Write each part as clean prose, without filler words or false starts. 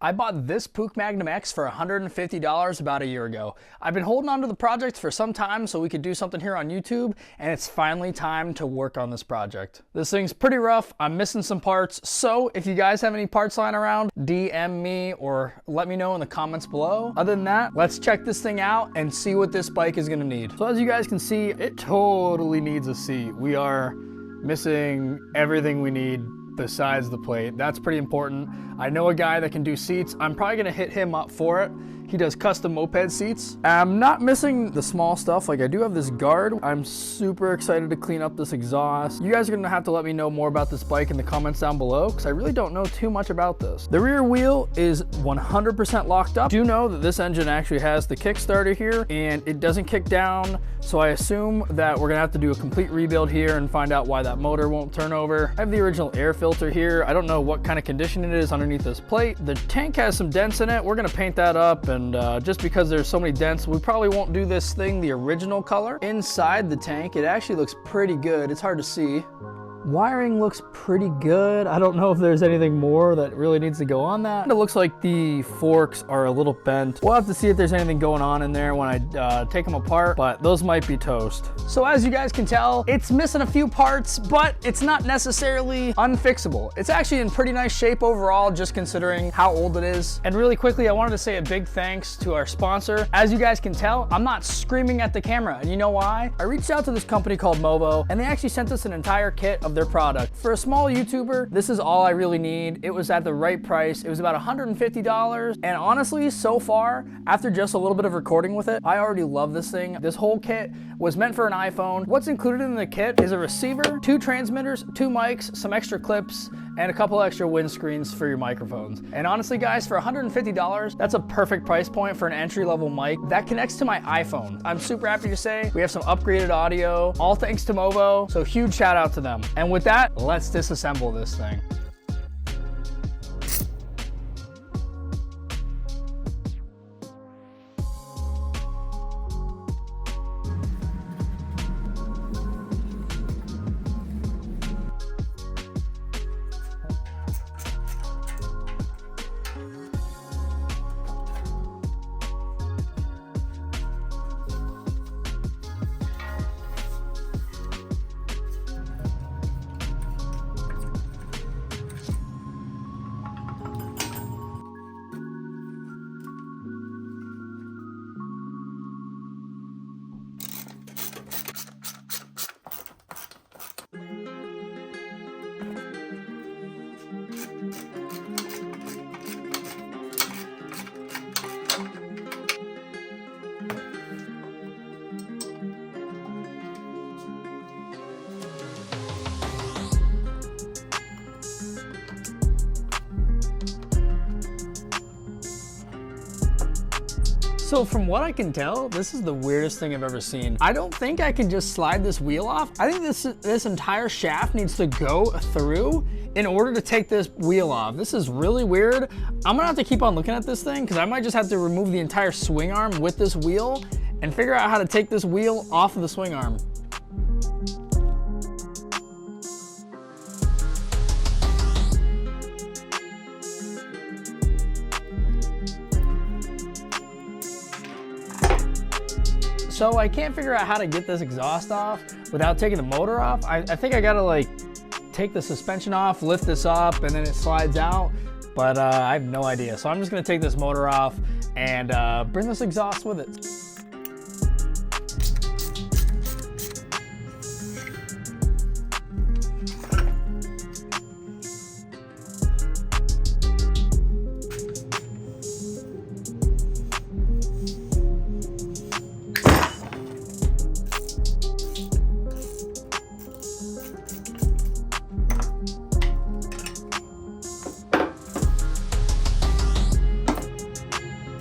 I bought this Puch Magnum X for $150 about a year ago. I've been holding on to the project for some time so we could do something here on YouTube, and it's finally time to work on this project. This thing's pretty rough. I'm missing some parts, so if you guys have any parts lying around, DM me or let me know in the comments below. Other than that, let's check this thing out and see what this bike is gonna need. So as you guys can see, it totally needs a seat. We are missing everything we need besides the plate. That's pretty important. I know a guy that can do seats. I'm probably gonna hit him up for it. He does custom moped seats. I'm not missing the small stuff. Like I do have this guard. I'm super excited to clean up this exhaust. You guys are gonna have to let me know more about this bike in the comments down below because I really don't know too much about this. The rear wheel is 100% locked up. Do know that this engine actually has the kickstarter here and it doesn't kick down. So I assume that we're gonna have to do a complete rebuild here and find out why that motor won't turn over. I have the original air filter here. I don't know what kind of condition it is underneath this plate. The tank has some dents in it. We're gonna paint that up, and just because there's so many dents, we probably won't do this thing the original color. Inside the tank, it actually looks pretty good. It's hard to see. Wiring looks pretty good. I don't know if there's anything more that really needs to go on that. It looks like the forks are a little bent. We'll have to see if there's anything going on in there when I take them apart, but those might be toast. So as you guys can tell, it's missing a few parts, but it's not necessarily unfixable. It's actually in pretty nice shape overall, just considering how old it is. And really quickly, I wanted to say a big thanks to our sponsor. As you guys can tell, I'm not screaming at the camera, and you know why? I reached out to this company called Movo, and they actually sent us an entire kit of their product. For a small YouTuber, this is all I really need. It was at the right price. It was about $150. And honestly, so far, after just a little bit of recording with it, I already love this thing. This whole kit was meant for an iPhone. What's included in the kit is a receiver, 2 transmitters, 2 mics, some extra clips, and a couple extra windscreens for your microphones. And honestly guys, for $150, that's a perfect price point for an entry-level mic that connects to my iPhone. I'm super happy to say we have some upgraded audio, all thanks to Movo, so huge shout out to them. And with that, let's disassemble this thing. So from what I can tell, this is the weirdest thing I've ever seen. I don't think I can just slide this wheel off. I think this entire shaft needs to go through in order to take this wheel off. This is really weird. I'm gonna have to keep on looking at this thing because I might just have to remove the entire swing arm with this wheel and figure out how to take this wheel off of the swing arm. So I can't figure out how to get this exhaust off without taking the motor off. I think I gotta like take the suspension off, lift this up, and then it slides out, but I have no idea. So I'm just gonna take this motor off and bring this exhaust with it.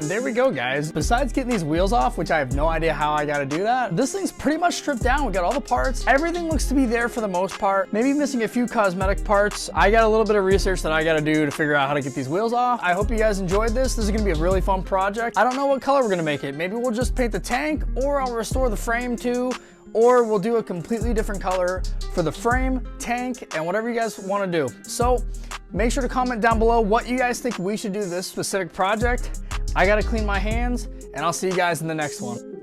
There we go, guys. Besides getting these wheels off, which I have no idea how I gotta do that, this thing's pretty much stripped down. We got all the parts. Everything looks to be there for the most part. Maybe missing a few cosmetic parts. I got a little bit of research that I gotta do to figure out how to get these wheels off. I hope you guys enjoyed this. This is gonna be a really fun project. I don't know what color we're gonna make it. Maybe we'll just paint the tank, or I'll restore the frame too, or we'll do a completely different color for the frame, tank, and whatever you guys wanna do. So Make sure to comment down below what you guys think we should do this specific project. I gotta clean my hands, and I'll see you guys in the next one.